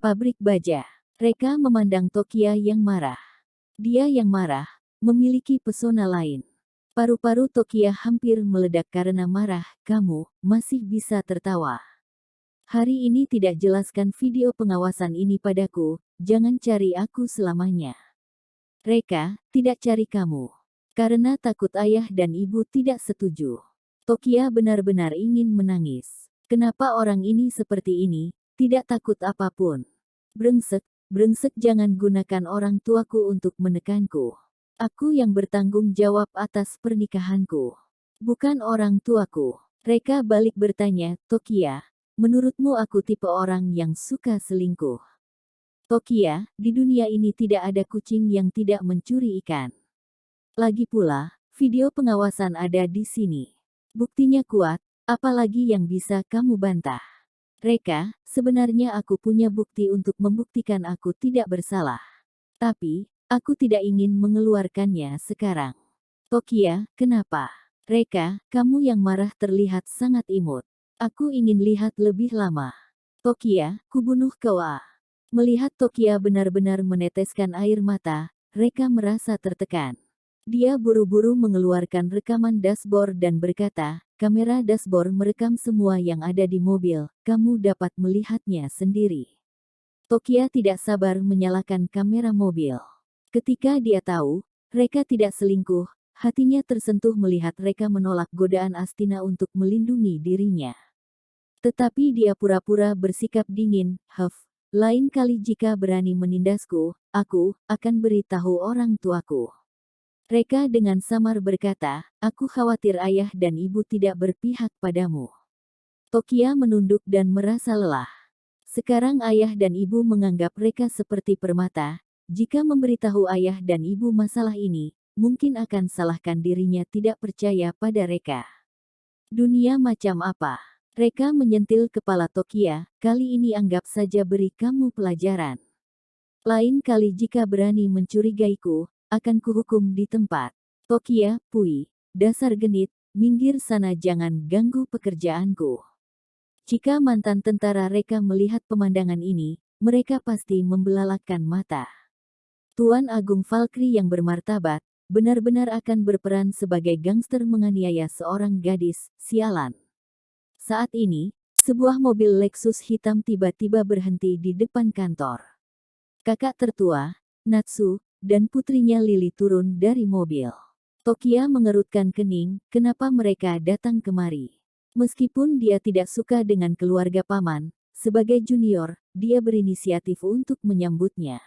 Pabrik baja. Reka memandang Tokia yang marah. Dia yang marah, memiliki pesona lain. Paru-paru Tokia hampir meledak karena marah. Kamu masih bisa tertawa. Hari ini tidak jelaskan video pengawasan ini padaku, jangan cari aku selamanya. Reka, tidak cari kamu. Karena takut ayah dan ibu tidak setuju. Tokia benar-benar ingin menangis. Kenapa orang ini seperti ini, tidak takut apapun. Brengsek, brengsek, jangan gunakan orang tuaku untuk menekanku. Aku yang bertanggung jawab atas pernikahanku. Bukan orang tuaku. Reka balik bertanya, Tokia, menurutmu aku tipe orang yang suka selingkuh? Tokia, di dunia ini tidak ada kucing yang tidak mencuri ikan. Lagi pula, video pengawasan ada di sini. Buktinya kuat, apalagi yang bisa kamu bantah. Reka, sebenarnya aku punya bukti untuk membuktikan aku tidak bersalah. Tapi, aku tidak ingin mengeluarkannya sekarang. Tokia, kenapa? Reka, kamu yang marah terlihat sangat imut. Aku ingin lihat lebih lama. Tokia, kubunuh kau ah. Melihat Tokia benar-benar meneteskan air mata, Reka merasa tertekan. Dia buru-buru mengeluarkan rekaman dashboard dan berkata, kamera dashboard merekam semua yang ada di mobil, kamu dapat melihatnya sendiri. Tokia tidak sabar menyalakan kamera mobil. Ketika dia tahu, Reka tidak selingkuh, hatinya tersentuh melihat Reka menolak godaan Astina untuk melindungi dirinya. Tetapi dia pura-pura bersikap dingin, lain kali jika berani menindasku, aku akan beritahu orang tuaku. Reka dengan samar berkata, aku khawatir ayah dan ibu tidak berpihak padamu. Tokia menunduk dan merasa lelah. Sekarang ayah dan ibu menganggap Reka seperti permata, jika memberitahu ayah dan ibu masalah ini, mungkin akan salahkan dirinya tidak percaya pada Reka. Dunia macam apa? Reka menyentil kepala Tokia, kali ini anggap saja beri kamu pelajaran. Lain kali jika berani mencurigaiku, akan kuhukum di tempat. Tokia, pui, dasar genit, minggir sana jangan ganggu pekerjaanku. Jika mantan tentara Reka melihat pemandangan ini, mereka pasti membelalakkan mata. Tuan Agung Valkyrie yang bermartabat, benar-benar akan berperan sebagai gangster menganiaya seorang gadis, sialan. Saat ini, sebuah mobil Lexus hitam tiba-tiba berhenti di depan kantor. Kakak tertua, Natsu, dan putrinya Lily turun dari mobil. Tokia mengerutkan kening, kenapa mereka datang kemari? Meskipun dia tidak suka dengan keluarga paman, sebagai junior, dia berinisiatif untuk menyambutnya.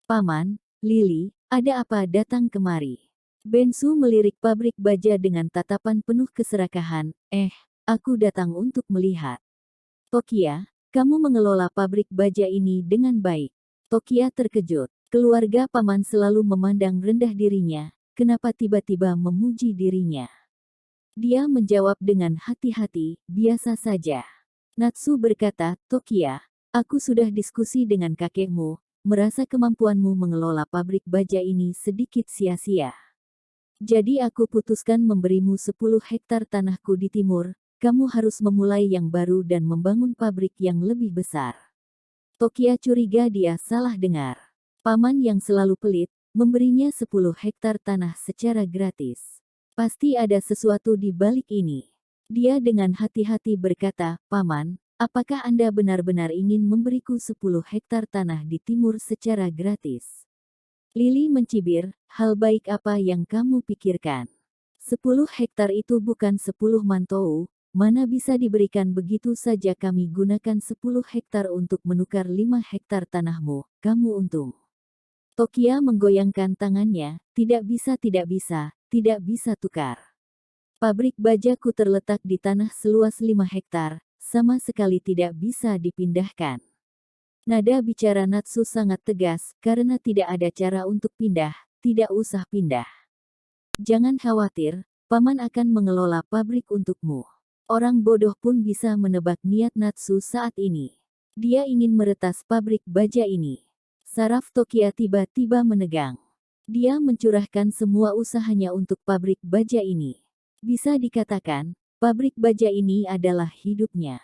Paman, Lily, ada apa datang kemari? Bensu melirik pabrik baja dengan tatapan penuh keserakahan, aku datang untuk melihat. Tokia, kamu mengelola pabrik baja ini dengan baik. Tokia terkejut. Keluarga paman selalu memandang rendah dirinya, kenapa tiba-tiba memuji dirinya? Dia menjawab dengan hati-hati, biasa saja. Natsu berkata, Tokia, aku sudah diskusi dengan kakekmu, merasa kemampuanmu mengelola pabrik baja ini sedikit sia-sia. Jadi aku putuskan memberimu 10 hektar tanahku di timur, kamu harus memulai yang baru dan membangun pabrik yang lebih besar. Tokia curiga dia salah dengar. Paman yang selalu pelit, memberinya 10 hektar tanah secara gratis. Pasti ada sesuatu di balik ini. Dia dengan hati-hati berkata, Paman, apakah Anda benar-benar ingin memberiku 10 hektar tanah di timur secara gratis? Lily mencibir, hal baik apa yang kamu pikirkan? 10 hektar itu bukan 10 mantou, mana bisa diberikan begitu saja, kami gunakan 10 hektar untuk menukar 5 hektar tanahmu, kamu untung. Tokia menggoyangkan tangannya, tidak bisa tukar. Pabrik bajaku terletak di tanah seluas 5 hektar, sama sekali tidak bisa dipindahkan. Nada bicara Natsu sangat tegas, karena tidak ada cara untuk pindah, tidak usah pindah. Jangan khawatir, paman akan mengelola pabrik untukmu. Orang bodoh pun bisa menebak niat Natsu saat ini. Dia ingin meretas pabrik baja ini. Saraf Tokia tiba-tiba menegang. Dia mencurahkan semua usahanya untuk pabrik baja ini. Bisa dikatakan, pabrik baja ini adalah hidupnya.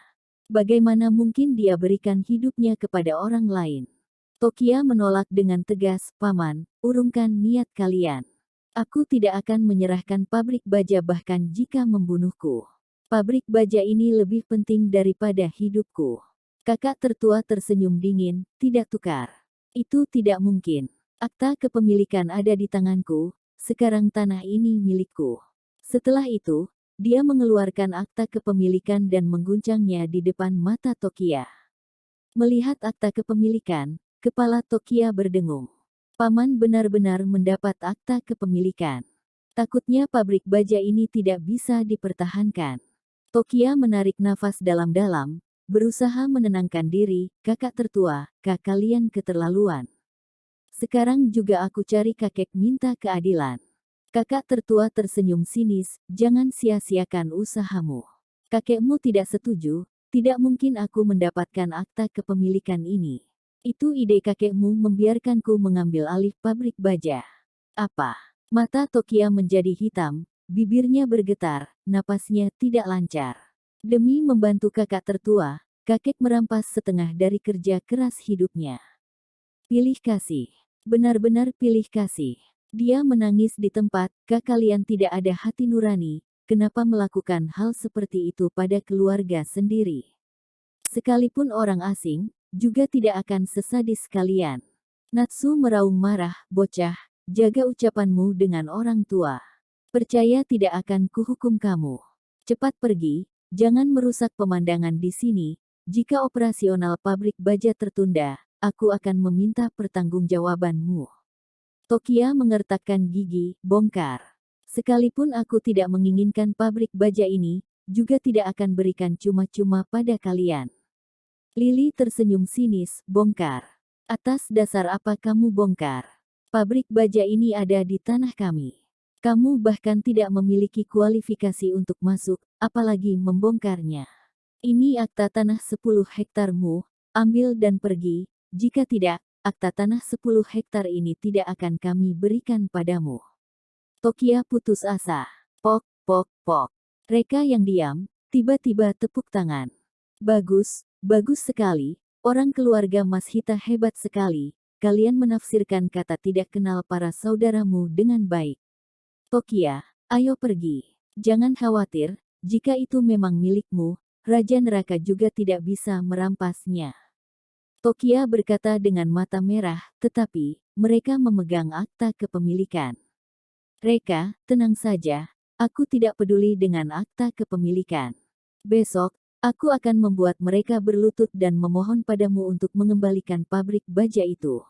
Bagaimana mungkin dia berikan hidupnya kepada orang lain? Tokia menolak dengan tegas, Paman, urungkan niat kalian. Aku tidak akan menyerahkan pabrik baja bahkan jika membunuhku. Pabrik baja ini lebih penting daripada hidupku. Kakak tertua tersenyum dingin, tidak tukar. Itu tidak mungkin. Akta kepemilikan ada di tanganku, sekarang tanah ini milikku. Setelah itu, dia mengeluarkan akta kepemilikan dan mengguncangnya di depan mata Tokia. Melihat akta kepemilikan, kepala Tokia berdengung. Paman benar-benar mendapat akta kepemilikan. Takutnya pabrik baja ini tidak bisa dipertahankan. Tokia menarik nafas dalam-dalam, berusaha menenangkan diri, kakak tertua, kalian keterlaluan. Sekarang juga aku cari kakek minta keadilan. Kakak tertua tersenyum sinis, jangan sia-siakan usahamu. Kakekmu tidak setuju, tidak mungkin aku mendapatkan akta kepemilikan ini. Itu ide kakekmu membiarkanku mengambil alih pabrik baja. Apa? Mata Tokia menjadi hitam, bibirnya bergetar, napasnya tidak lancar. Demi membantu kakak tertua, kakek merampas setengah dari kerja keras hidupnya. Pilih kasih. Benar-benar pilih kasih. Dia menangis di tempat, kalian tidak ada hati nurani, kenapa melakukan hal seperti itu pada keluarga sendiri? Sekalipun orang asing, juga tidak akan sesadis kalian. Natsu meraung marah, bocah, jaga ucapanmu dengan orang tua. Percaya tidak akan kuhukum kamu. Cepat pergi, jangan merusak pemandangan di sini, jika operasional pabrik baja tertunda, aku akan meminta pertanggungjawabanmu. Tokia mengertakkan gigi, bongkar. Sekalipun aku tidak menginginkan pabrik baja ini, juga tidak akan berikan cuma-cuma pada kalian. Lili tersenyum sinis, bongkar. Atas dasar apa kamu bongkar? Pabrik baja ini ada di tanah kami. Kamu bahkan tidak memiliki kualifikasi untuk masuk, apalagi membongkarnya. Ini akta tanah 10 hektarmu, ambil dan pergi, jika tidak, akta tanah 10 hektar ini tidak akan kami berikan padamu. Tokia putus asa. Pok, pok, pok. Reka yang diam, tiba-tiba tepuk tangan. Bagus, bagus sekali, orang keluarga Mas Hita hebat sekali, kalian menafsirkan kata tidak kenal para saudaramu dengan baik. Tokia, ayo pergi. Jangan khawatir, jika itu memang milikmu, Raja Neraka juga tidak bisa merampasnya. Tokia berkata dengan mata merah, tetapi, mereka memegang akta kepemilikan. Reka, tenang saja, aku tidak peduli dengan akta kepemilikan. Besok, aku akan membuat mereka berlutut dan memohon padamu untuk mengembalikan pabrik baja itu.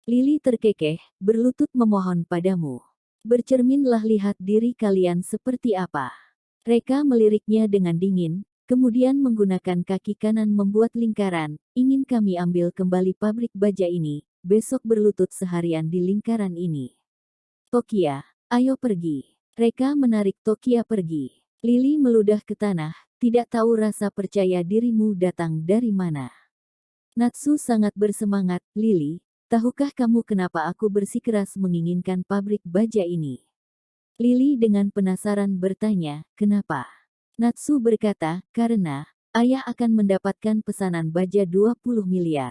Lili terkekeh, berlutut memohon padamu. Bercerminlah lihat diri kalian seperti apa. Reka meliriknya dengan dingin, kemudian menggunakan kaki kanan membuat lingkaran, ingin kami ambil kembali pabrik baja ini, besok berlutut seharian di lingkaran ini. Tokia, ayo pergi. Reka menarik Tokia pergi. Lili meludah ke tanah, tidak tahu rasa percaya dirimu datang dari mana. Natsu sangat bersemangat, Lili, tahukah kamu kenapa aku bersikeras menginginkan pabrik baja ini? Lili dengan penasaran bertanya, kenapa? Natsu berkata, karena, ayah akan mendapatkan pesanan baja 20 miliar.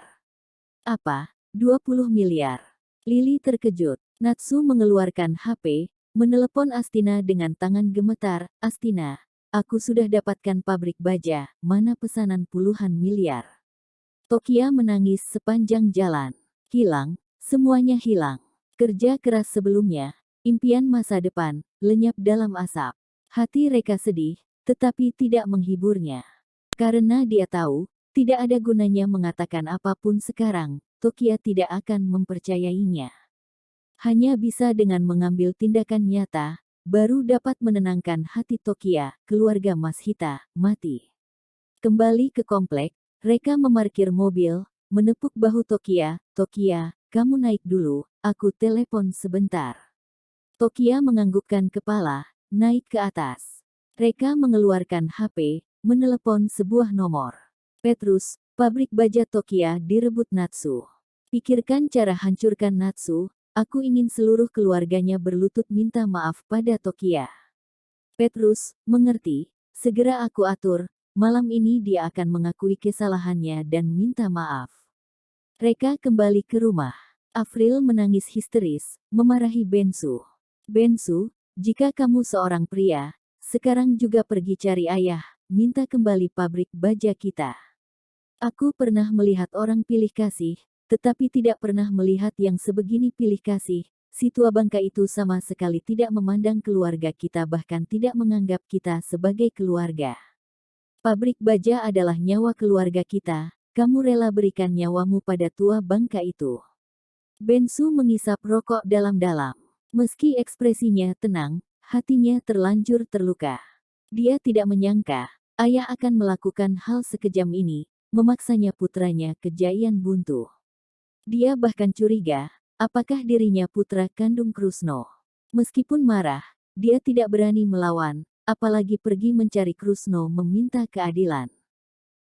Apa? 20 miliar? Lili terkejut. Natsu mengeluarkan HP, menelepon Astina dengan tangan gemetar, Astina, aku sudah dapatkan pabrik baja, mana pesanan puluhan miliar. Tokia menangis sepanjang jalan. Hilang, semuanya hilang. Kerja keras sebelumnya, impian masa depan, lenyap dalam asap. Hati Reka sedih, tetapi tidak menghiburnya. Karena dia tahu, tidak ada gunanya mengatakan apapun sekarang, Tokia tidak akan mempercayainya. Hanya bisa dengan mengambil tindakan nyata, baru dapat menenangkan hati Tokia, keluarga Mas Hita, mati. Kembali ke komplek, Reka memarkir mobil, menepuk bahu Tokia, Tokia, kamu naik dulu, aku telepon sebentar. Tokia menganggukkan kepala, naik ke atas. Reka mengeluarkan HP, menelepon sebuah nomor. Petrus, pabrik baja Tokia direbut Natsu. Pikirkan cara hancurkan Natsu, aku ingin seluruh keluarganya berlutut minta maaf pada Tokia. Petrus, mengerti, segera aku atur, malam ini dia akan mengakui kesalahannya dan minta maaf. Reka kembali ke rumah. Afril menangis histeris, memarahi Bensu. Bensu, jika kamu seorang pria, sekarang juga pergi cari ayah, minta kembali pabrik baja kita. Aku pernah melihat orang pilih kasih, tetapi tidak pernah melihat yang sebegini pilih kasih. Si tua bangka itu sama sekali tidak memandang keluarga kita, bahkan tidak menganggap kita sebagai keluarga. Pabrik baja adalah nyawa keluarga kita, kamu rela berikan nyawamu pada tua bangka itu. Bensu mengisap rokok dalam-dalam. Meski ekspresinya tenang, hatinya terlanjur terluka. Dia tidak menyangka, ayah akan melakukan hal sekejam ini, memaksanya putranya ke Jayan Buntu. Dia bahkan curiga, apakah dirinya putra kandung Krusno. Meskipun marah, dia tidak berani melawan, apalagi pergi mencari Krusno meminta keadilan.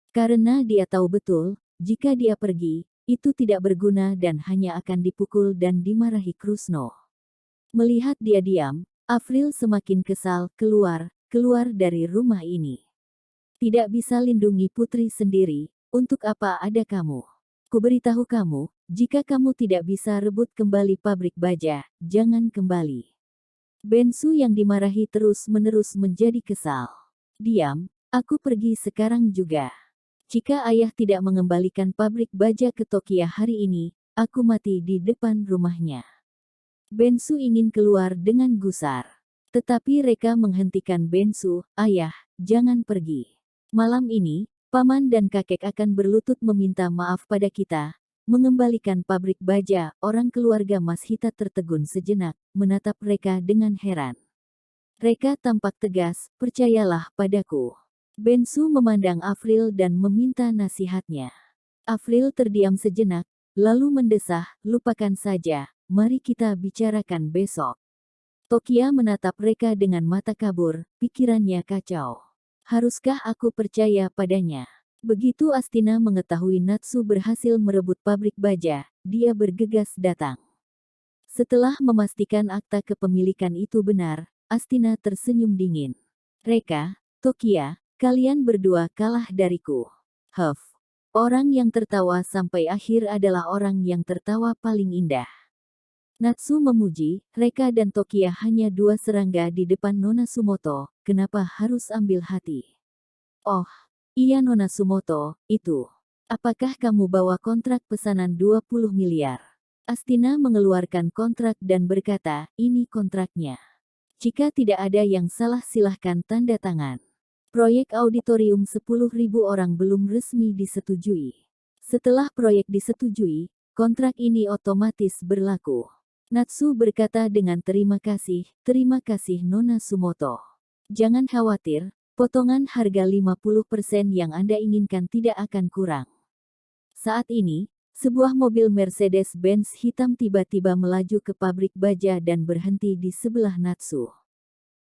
Karena dia tahu betul, jika dia pergi, itu tidak berguna dan hanya akan dipukul dan dimarahi Krusno. Melihat dia diam, Afril semakin kesal, keluar dari rumah ini. Tidak bisa lindungi putri sendiri, untuk apa ada kamu? Kuberitahu kamu, jika kamu tidak bisa rebut kembali pabrik baja, jangan kembali. Bensu yang dimarahi terus-menerus menjadi kesal. Diam, aku pergi sekarang juga. Jika ayah tidak mengembalikan pabrik baja ke Tokia hari ini, aku mati di depan rumahnya. Bensu ingin keluar dengan gusar. Tetapi Reka menghentikan Bensu, ayah, jangan pergi. Malam ini, paman dan kakek akan berlutut meminta maaf pada kita, mengembalikan pabrik baja. Orang keluarga Mas Hita tertegun sejenak, menatap Reka dengan heran. Reka tampak tegas, percayalah padaku. Bensu memandang Afril dan meminta nasihatnya. Afril terdiam sejenak, lalu mendesah, lupakan saja, mari kita bicarakan besok. Tokia menatap Reka dengan mata kabur, pikirannya kacau. Haruskah aku percaya padanya? Begitu Astina mengetahui Natsu berhasil merebut pabrik baja, dia bergegas datang. Setelah memastikan akta kepemilikan itu benar, Astina tersenyum dingin. Reka, Tokia, kalian berdua kalah dariku. Huff. Orang yang tertawa sampai akhir adalah orang yang tertawa paling indah. Natsu memuji, Reka dan Tokia hanya dua serangga di depan Nona Sumoto, kenapa harus ambil hati? Oh, iya Nona Sumoto, itu. Apakah kamu bawa kontrak pesanan 20 miliar? Astina mengeluarkan kontrak dan berkata, ini kontraknya. Jika tidak ada yang salah silahkan tanda tangan. Proyek auditorium 10.000 orang belum resmi disetujui. Setelah proyek disetujui, kontrak ini otomatis berlaku. Natsu berkata dengan terima kasih Nona Sumoto. Jangan khawatir, potongan harga 50% yang Anda inginkan tidak akan kurang. Saat ini, sebuah mobil Mercedes-Benz hitam tiba-tiba melaju ke pabrik baja dan berhenti di sebelah Natsu.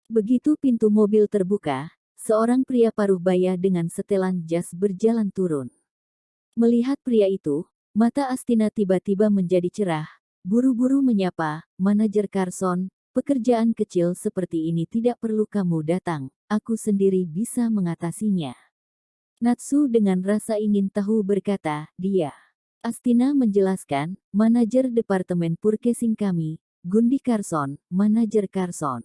Begitu pintu mobil terbuka, seorang pria paruh baya dengan setelan jas berjalan turun. Melihat pria itu, mata Astina tiba-tiba menjadi cerah, buru-buru menyapa, Manajer Carson, pekerjaan kecil seperti ini tidak perlu kamu datang, aku sendiri bisa mengatasinya. Natsu dengan rasa ingin tahu berkata, dia. Astina menjelaskan, manajer departemen purchasing kami, Gundi Carson, Manajer Carson.